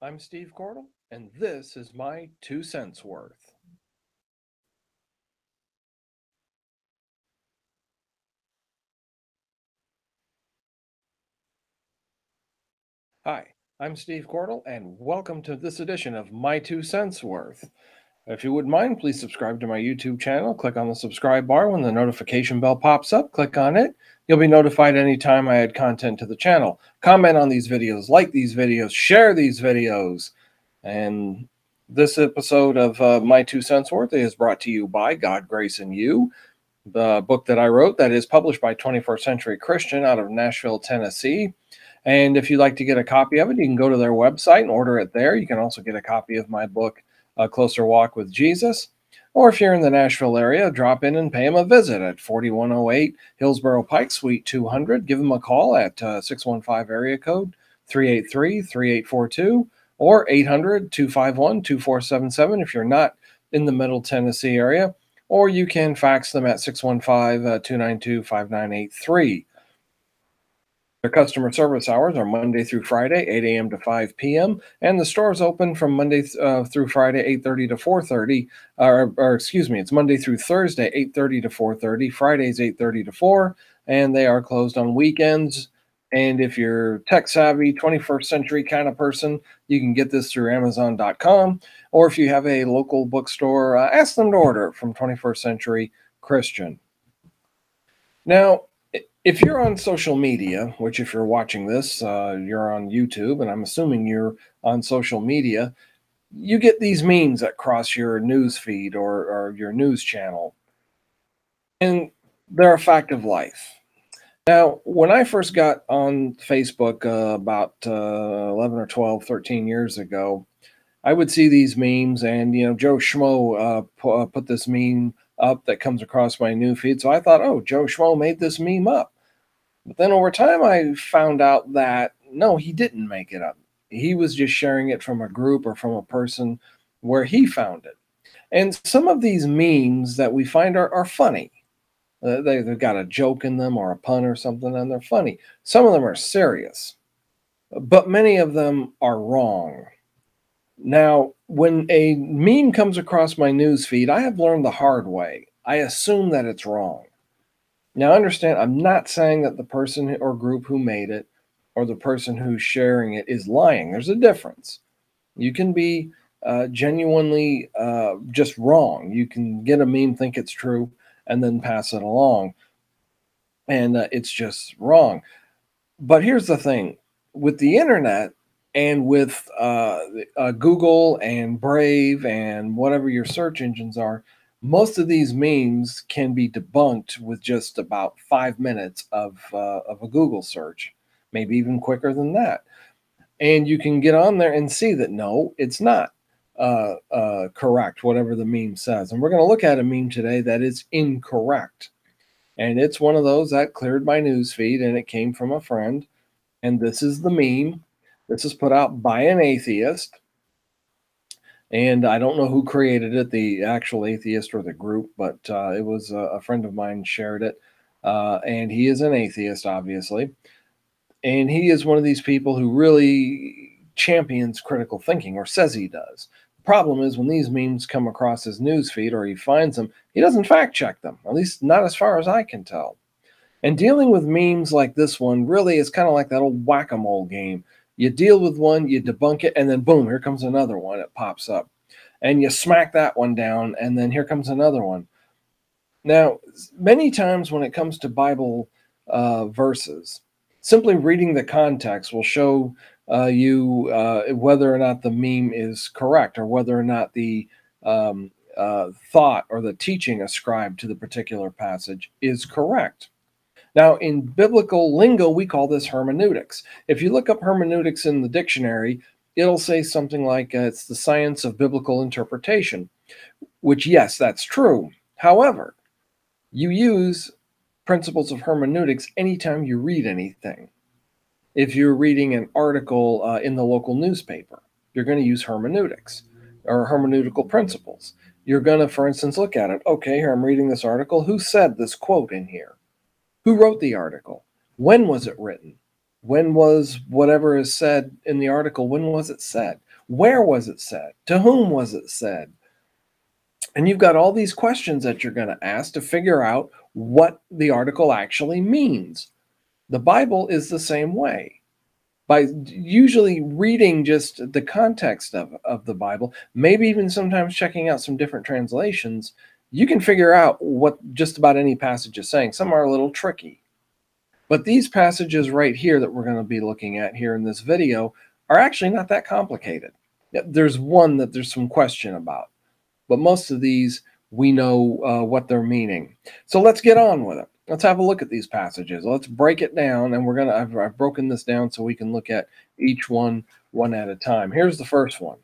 I'm Steve Cordle, and this is my 2 cents worth. Hi, I'm Steve Cordle, and welcome to this edition of my 2 cents worth. If you wouldn't mind, please subscribe to my YouTube channel. Click on the subscribe bar. When the notification bell pops up, click on it. You'll be notified anytime I add content to the channel. Comment on these videos, like these videos, share these videos. And this episode of My 2 Cents Worth is brought to you by God, Grace, and You, the book that I wrote that is published by 21st Century Christian out of Nashville, Tennessee. And if you'd like to get a copy of it, you can go to their website and order it there. You can also get a copy of my book, A Closer Walk with Jesus. Or if you're in the Nashville area, drop in and pay them a visit at 4108 Hillsborough Pike, Suite 200. Give them a call at 615 area code 383-3842 or 800-251-2477 if you're not in the Middle Tennessee area. Or you can fax them at 615-292-5983. Their customer service hours are Monday through Friday, 8 a.m. to 5 p.m., and the store is open from Monday through Friday, 8:30 to 4:30. It's Monday through Thursday, 8:30 to 4:30. Fridays, 8:30 to 4, and they are closed on weekends. And if you're tech savvy, 21st century kind of person, you can get this through Amazon.com. Or if you have a local bookstore, ask them to order from 21st Century Christian. Now, if you're on social media, which if you're watching this, you're on YouTube, and I'm assuming you're on social media, you get these memes that cross your news feed or your news channel. And they're a fact of life. Now, when I first got on Facebook about 11 or 12, 13 years ago, I would see these memes, and Joe Schmo put this meme up that comes across my new feed. So I thought, oh, Joe Schmo made this meme up. But then over time, I found out that no, he didn't make it up. He was just sharing it from a group or from a person where he found it. And some of these memes that we find are funny. They've got a joke in them or a pun or something, and they're funny. Some of them are serious, but many of them are wrong. Now, when a meme comes across my news feed, I have learned the hard way. I assume that it's wrong. Now, understand, I'm not saying that the person or group who made it or the person who's sharing it is lying. There's a difference. You can be genuinely just wrong. You can get a meme, think it's true, and then pass it along. And it's just wrong. But here's the thing. With the internet and with Google and Brave and whatever your search engines are, most of these memes can be debunked with just about 5 minutes of a Google search, maybe even quicker than that. And you can get on there and see that no, it's not correct, whatever the meme says. And we're going to look at a meme today that is incorrect. And it's one of those that cleared my news feed, and it came from a friend. And this is the meme. This is put out by an atheist. And I don't know who created it, the actual atheist or the group, but it was a friend of mine shared it. And he is an atheist, obviously. And he is one of these people who really champions critical thinking, or says he does. The problem is when these memes come across his newsfeed or he finds them, he doesn't fact check them, at least not as far as I can tell. And dealing with memes like this one really is kind of like that old whack-a-mole game. You deal with one, you debunk it, and then boom, here comes another one. It pops up. And you smack that one down, and then here comes another one. Now, many times when it comes to Bible verses, simply reading the context will show you whether or not the meme is correct, or whether or not the thought or the teaching ascribed to the particular passage is correct. Now, in biblical lingo, we call this hermeneutics. If you look up hermeneutics in the dictionary, it'll say something like it's the science of biblical interpretation, which, yes, that's true. However, you use principles of hermeneutics anytime you read anything. If you're reading an article in the local newspaper, you're going to use hermeneutics or hermeneutical principles. You're going to, for instance, look at it. Okay, here I'm reading this article. Who said this quote in here? Who wrote the article? When was it written? When was whatever is said in the article, when was it said? Where was it said? To whom was it said? And you've got all these questions that you're going to ask to figure out what the article actually means. The Bible is the same way. By usually reading just the context of the Bible, maybe even sometimes checking out some different translations, you can figure out what just about any passage is saying. Some are a little tricky. But these passages right here that we're going to be looking at here in this video are actually not that complicated. There's one that there's some question about, but most of these we know what they're meaning. So let's get on with it. Let's have a look at these passages. Let's break it down, and I've broken this down so we can look at each one at a time. Here's the first one.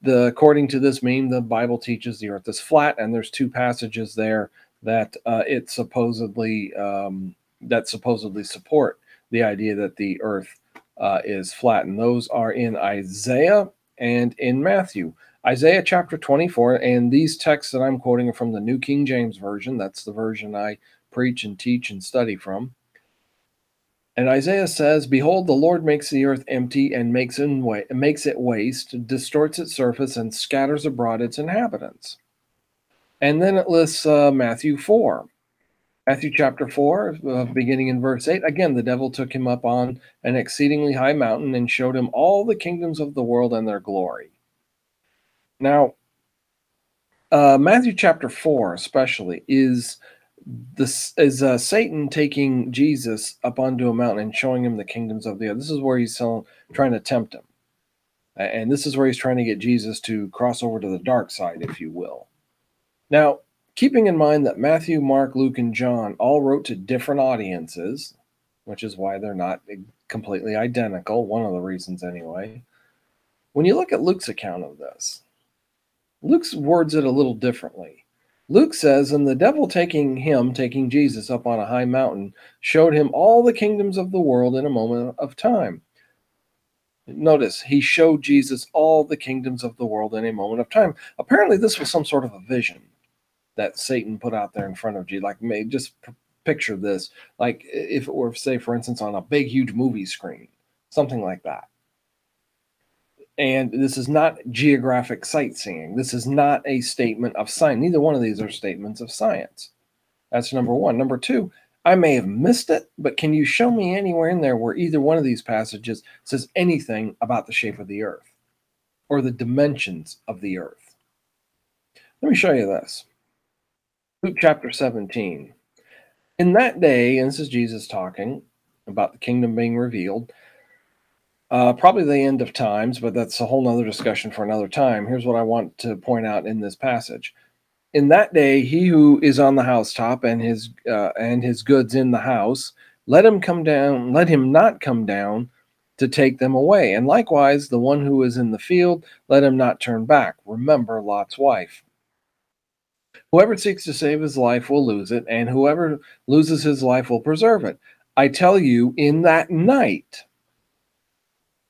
According to this meme, the Bible teaches the earth is flat, and there's two passages there that it supposedly support the idea that the earth is flat, and those are in Isaiah and in Matthew. Isaiah chapter 24, and these texts that I'm quoting are from the New King James Version. That's the version I preach and teach and study from. And Isaiah says, "Behold, the Lord makes the earth empty and makes it waste, distorts its surface, and scatters abroad its inhabitants." And then it lists Matthew 4. Matthew chapter 4, beginning in verse 8, again, the devil took him up on an exceedingly high mountain and showed him all the kingdoms of the world and their glory. Now, Matthew chapter 4 especially is Satan taking Jesus up onto a mountain and showing him the kingdoms of the earth. This is where he's trying to tempt him. And this is where he's trying to get Jesus to cross over to the dark side, if you will. Now, keeping in mind that Matthew, Mark, Luke, and John all wrote to different audiences, which is why they're not completely identical, one of the reasons anyway. When you look at Luke's account of this, Luke's words it a little differently. Luke says, "And the devil taking Jesus up on a high mountain, showed him all the kingdoms of the world in a moment of time." Notice, he showed Jesus all the kingdoms of the world in a moment of time. Apparently, this was some sort of a vision that Satan put out there in front of Jesus. Like, just picture this, like if it were, say, for instance, on a big, huge movie screen, something like that. And this is not geographic sightseeing. This is not a statement of science. Neither one of these are statements of science. That's number one. Number two, I may have missed it, but can you show me anywhere in there where either one of these passages says anything about the shape of the earth or the dimensions of the earth? Let me show you this. Luke chapter 17. In that day, and this is Jesus talking about the kingdom being revealed, probably the end of times, but that's a whole nother discussion for another time. Here's what I want to point out in this passage. In that day, he who is on the housetop and his goods in the house, let him not come down to take them away. And likewise, the one who is in the field, let him not turn back. Remember Lot's wife. Whoever seeks to save his life will lose it, and whoever loses his life will preserve it. I tell you, in that night,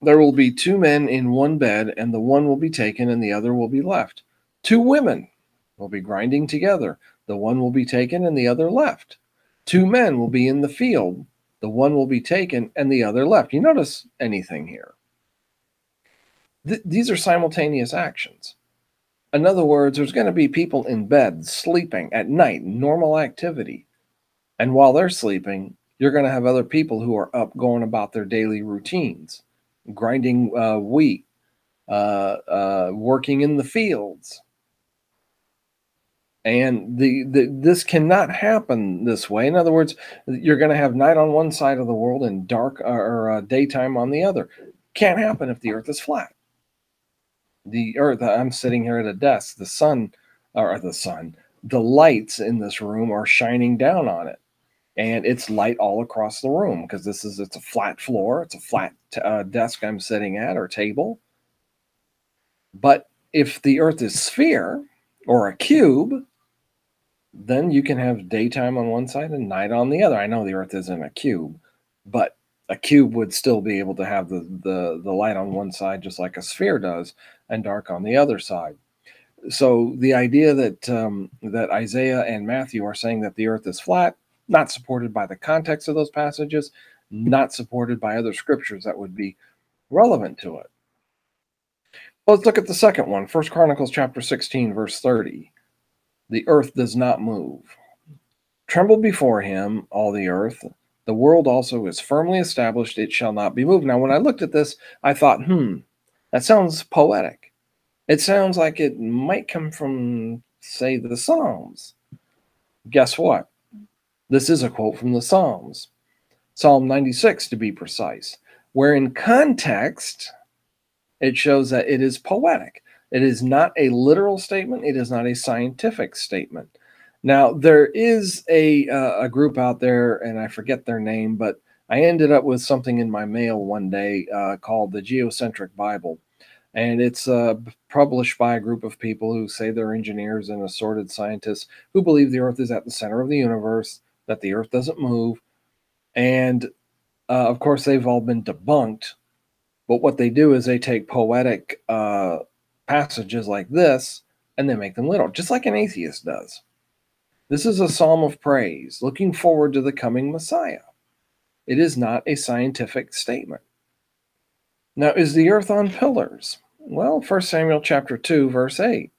there will be two men in one bed, and the one will be taken and the other will be left. Two women will be grinding together. The one will be taken and the other left. Two men will be in the field. The one will be taken and the other left. You notice anything here? These are simultaneous actions. In other words, there's going to be people in bed sleeping at night, normal activity. And while they're sleeping, you're going to have other people who are up going about their daily routines, grinding wheat, working in the fields. And this cannot happen this way. In other words, you're going to have night on one side of the world and dark or daytime on the other. Can't happen if the earth is flat. The earth, I'm sitting here at a desk, the lights in this room are shining down on it. And it's light all across the room because it's a flat floor. It's a flat desk I'm sitting at or table. But if the earth is sphere or a cube, then you can have daytime on one side and night on the other. I know the earth isn't a cube, but a cube would still be able to have the light on one side just like a sphere does and dark on the other side. So the idea that Isaiah and Matthew are saying that the earth is flat, not supported by the context of those passages, not supported by other scriptures that would be relevant to it. Let's look at the second one. 1 Chronicles chapter 16, verse 30. The earth does not move. Tremble before him, all the earth. The world also is firmly established, it shall not be moved. Now, when I looked at this, I thought, that sounds poetic. It sounds like it might come from, say, the Psalms. Guess what? This is a quote from the Psalms, Psalm 96 to be precise, where in context, it shows that it is poetic. It is not a literal statement. It is not a scientific statement. Now, there is a group out there, and I forget their name, but I ended up with something in my mail one day called the Geocentric Bible. And it's published by a group of people who say they're engineers and assorted scientists who believe the Earth is at the center of the universe, that the Earth doesn't move. And of course, they've all been debunked. But what they do is they take poetic passages like this and they make them literal, just like an atheist does. This is a psalm of praise, looking forward to the coming Messiah. It is not a scientific statement. Now, is the earth on pillars? Well, 1 Samuel chapter 2, verse 8.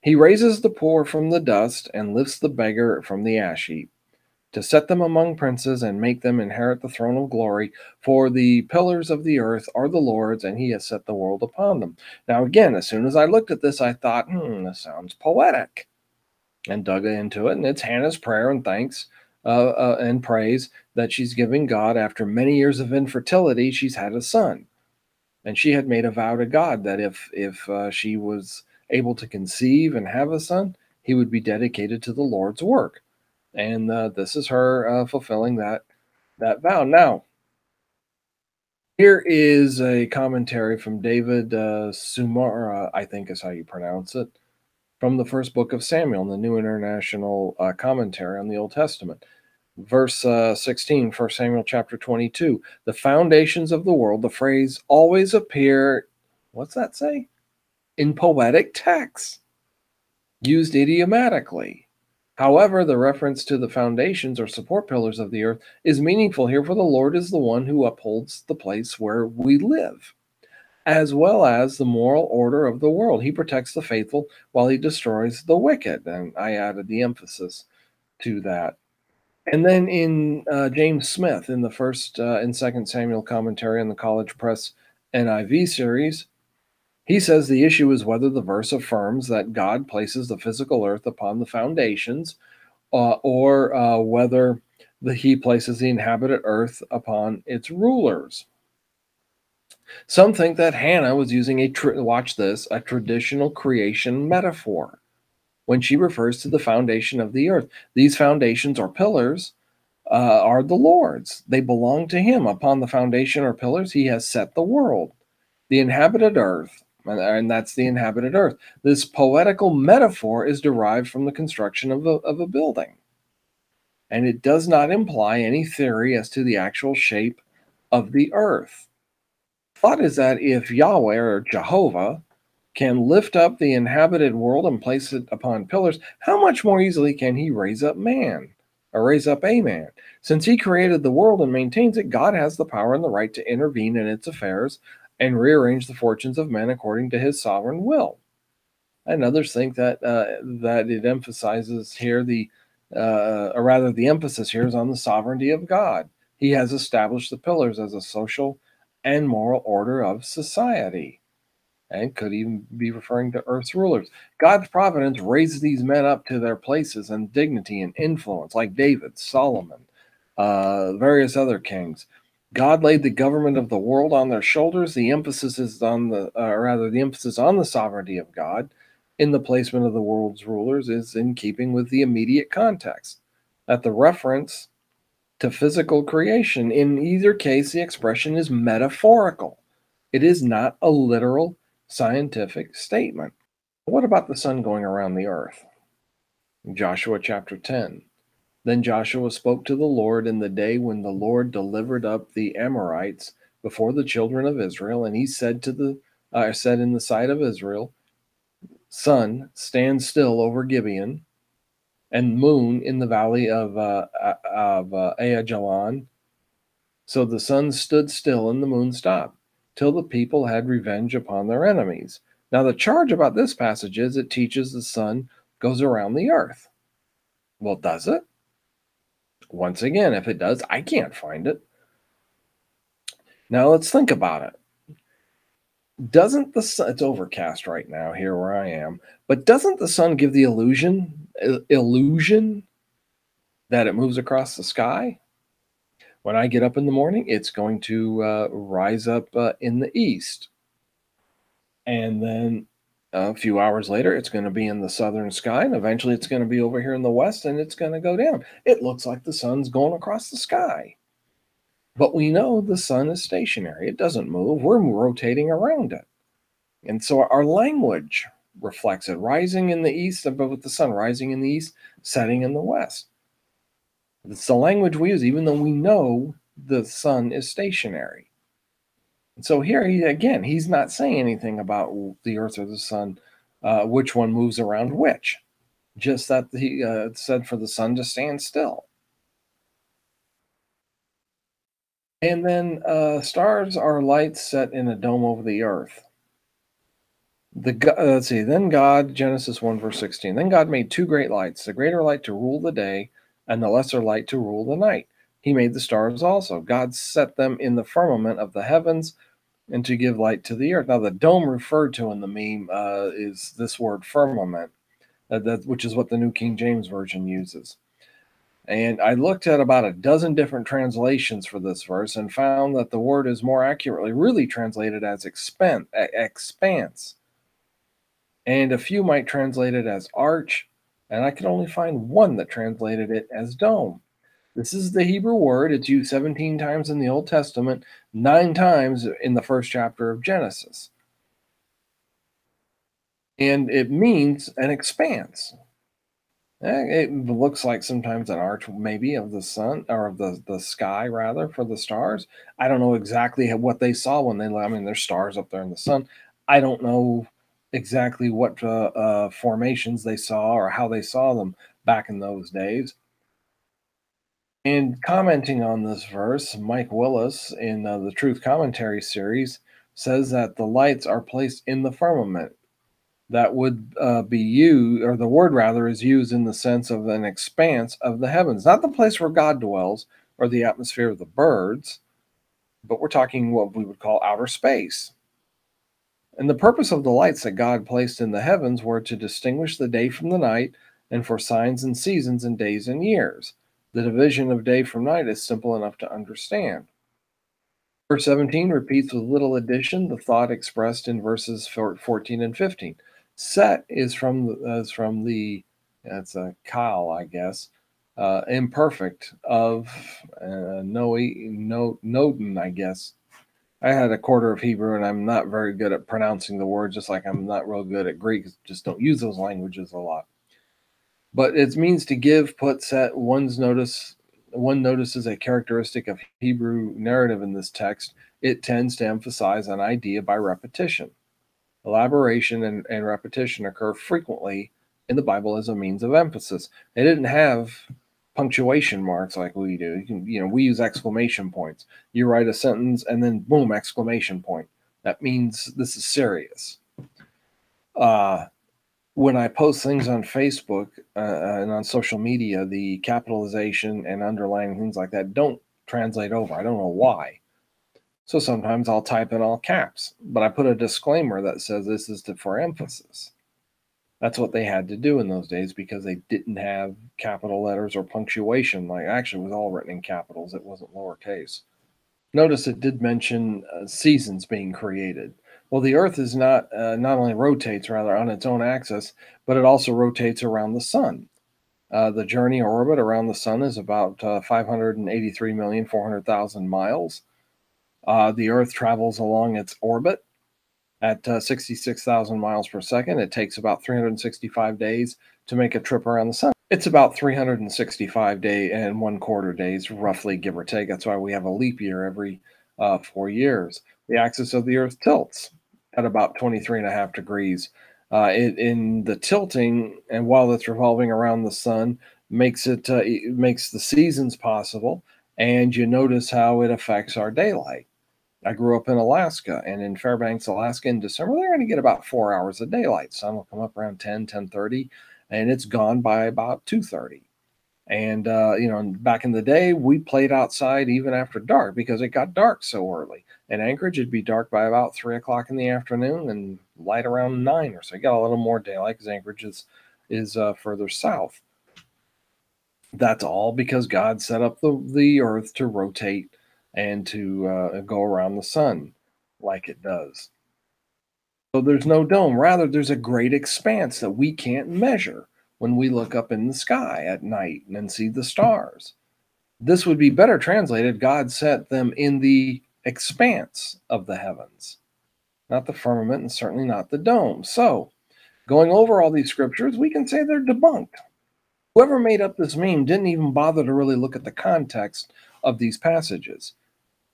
He raises the poor from the dust and lifts the beggar from the ash heap, to set them among princes and make them inherit the throne of glory. For the pillars of the earth are the Lord's, and he has set the world upon them. Now, again, as soon as I looked at this, I thought, this sounds poetic, and dug into it. And it's Hannah's prayer and thanks and praise that she's giving God after many years of infertility. She's had a son. And she had made a vow to God that if she was able to conceive and have a son, he would be dedicated to the Lord's work. And this is her fulfilling that vow. Now, here is a commentary from David Sumara, I think is how you pronounce it, from the first book of Samuel, in the New International Commentary on the Old Testament. Verse 16, 1 Samuel chapter 22. The foundations of the world, the phrase always appear, what's that say? In poetic texts, used idiomatically. However, the reference to the foundations or support pillars of the earth is meaningful here, for the Lord is the one who upholds the place where we live, as well as the moral order of the world. He protects the faithful while he destroys the wicked. And I added the emphasis to that. And then in James Smith, in the first and second Samuel commentary on the College Press NIV series, he says the issue is whether the verse affirms that God places the physical earth upon the foundations, or whether he places the inhabited earth upon its rulers. Some think that Hannah was using a traditional creation metaphor when she refers to the foundation of the earth. These foundations or pillars are the Lord's. They belong to him. Upon the foundation or pillars, he has set the world, the inhabited earth, and that's the inhabited earth. This poetical metaphor is derived from the construction of a building, and it does not imply any theory as to the actual shape of the earth. Thought is that if Yahweh or Jehovah can lift up the inhabited world and place it upon pillars, how much more easily can he raise up man, or raise up a man? Since he created the world and maintains it, God has the power and the right to intervene in its affairs and rearrange the fortunes of men according to his sovereign will. And others think that that it emphasizes here or rather the emphasis here is on the sovereignty of God. He has established the pillars as a social and moral order of society, and could even be referring to Earth's rulers. God's providence raises these men up to their places and dignity and influence, like David, Solomon, various other kings. God laid the government of the world on their shoulders. The emphasis is on the emphasis on the sovereignty of God in the placement of the world's rulers is in keeping with the immediate context. That the reference to physical creation, in either case, the expression is metaphorical. It is not a literal scientific statement. What about the sun going around the earth? Joshua chapter 10. Then Joshua spoke to the Lord in the day when the Lord delivered up the Amorites before the children of Israel, and he said said in the sight of Israel, sun, stand still over Gibeon, and moon in the valley of Aijalon. So the sun stood still and the moon stopped. till the people had revenge upon their enemies. Now, the charge about this passage is it teaches the sun goes around the earth. Well, does it? Once again, if it does, I can't find it. Now, let's think about it. Doesn't the sun, it's overcast right now here where I am, but doesn't the sun give the illusion that it moves across the sky? When I get up in the morning, it's going to rise up in the east. And then a few hours later, it's going to be in the southern sky. And eventually, it's going to be over here in the west and it's going to go down. It looks like the sun's going across the sky. But we know the sun is stationary, it doesn't move. We're rotating around it. And so our language reflects it, rising in the east, but with the sun rising in the east, setting in the west. It's the language we use, even though we know the sun is stationary. And so here, he's not saying anything about the earth or the sun, which one moves around which, just that he said for the sun to stand still. And then stars are lights set in a dome over the earth. Let's see. Then God, Genesis 1, verse 16. Then God made two great lights, the greater light to rule the day, and the lesser light to rule the night. He made the stars also. God set them in the firmament of the heavens and to give light to the earth. Now, the dome referred to in the meme is this word firmament, which is what the New King James Version uses. And I looked at about a dozen different translations for this verse and found that the word is more accurately really translated as expanse. And a few might translate it as arch, and I could only find one that translated it as dome. This is the Hebrew word. It's used 17 times in the Old Testament, 9 times in the first chapter of Genesis. And it means an expanse. It looks like sometimes an arch, maybe, of the sun or of the sky, rather, for the stars. I don't know exactly what they saw when they. I mean, there's stars up there in the sun. I don't know exactly what formations they saw or how they saw them back in those days. And commenting on this verse, Mike Willis in the Truth Commentary series says that the lights are placed in the firmament. That would be used, or the word rather, is used in the sense of an expanse of the heavens, not the place where God dwells or the atmosphere of the birds, but we're talking what we would call outer space. And the purpose of the lights that God placed in the heavens were to distinguish the day from the night and for signs and seasons and days and years. The division of day from night is simple enough to understand. Verse 17 repeats with little addition the thought expressed in verses 14 and 15. Set is from the that's a kal, I guess, imperfect of Noden, I guess. I had a quarter of Hebrew, and I'm not very good at pronouncing the words, just like I'm not real good at Greek. Just don't use those languages a lot. But it means to give, put, set. One notices a characteristic of Hebrew narrative in this text. It tends to emphasize an idea by repetition. Elaboration and repetition occur frequently in the Bible as a means of emphasis. They didn't have punctuation marks like we do. We use exclamation points. You write a sentence and then boom, exclamation point. That means this is serious. When I post things on Facebook and on social media, the capitalization and underlining things like that don't translate over. I don't know why. So sometimes I'll type in all caps, but I put a disclaimer that says this is for emphasis. That's what they had to do in those days because they didn't have capital letters or punctuation. Actually, it was all written in capitals. It wasn't lowercase. Notice it did mention seasons being created. Well, the Earth is not only rotates rather on its own axis, but it also rotates around the sun. The journey or orbit around the sun is about 583,400,000 miles. The Earth travels along its orbit at 66,000 miles per second. It takes about 365 days to make a trip around the sun. It's about 365 day and 1/4 days, roughly, give or take. That's why we have a leap year every 4 years. The axis of the Earth tilts at about 23.5 degrees. In the tilting, and while it's revolving around the sun, it makes the seasons possible. And you notice how it affects our daylight. I grew up in Alaska, and in Fairbanks, Alaska, in December, they're going to get about 4 hours of daylight. Sun will come up around 10:30, and it's gone by about 2:30. And, back in the day, we played outside even after dark because it got dark so early. In Anchorage, it'd be dark by about 3 o'clock in the afternoon and light around 9 or so. You got a little more daylight because Anchorage is further south. That's all because God set up the earth to rotate and to go around the sun like it does. So there's no dome. Rather, there's a great expanse that we can't measure when we look up in the sky at night and see the stars. This would be better translated: God set them in the expanse of the heavens, not the firmament, and certainly not the dome. So, going over all these scriptures, we can say they're debunked. Whoever made up this meme didn't even bother to really look at the context of these passages.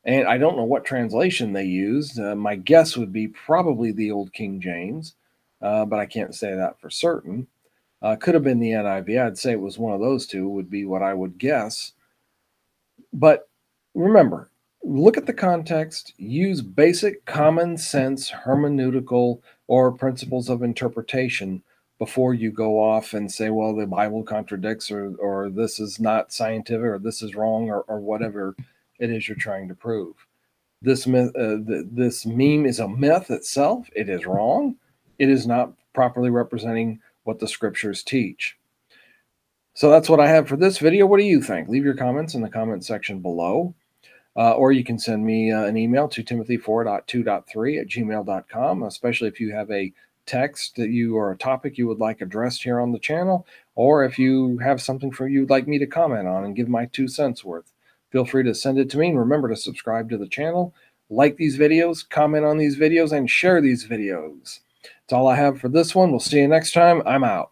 And I don't know what translation they used. My guess would be probably the old King James, but I can't say that for certain. Could have been the NIV. I'd say it was one of those two, would be what I would guess. But remember, look at the context, use basic common sense hermeneutical or principles of interpretation before you go off and say, well, the Bible contradicts, or this is not scientific, or this is wrong, or whatever it is you're trying to prove. This this meme is a myth itself. It is wrong. It is not properly representing what the scriptures teach. So that's what I have for this video. What do you think? Leave your comments in the comment section below. Or you can send me an email to timothy4.2.3@gmail.com, especially if you have a text that you or a topic you would like addressed here on the channel, or if you have something you'd like me to comment on and give my 2 cents worth. Feel free to send it to me, and remember to subscribe to the channel, like these videos, comment on these videos, and share these videos. That's all I have for this one. We'll see you next time. I'm out.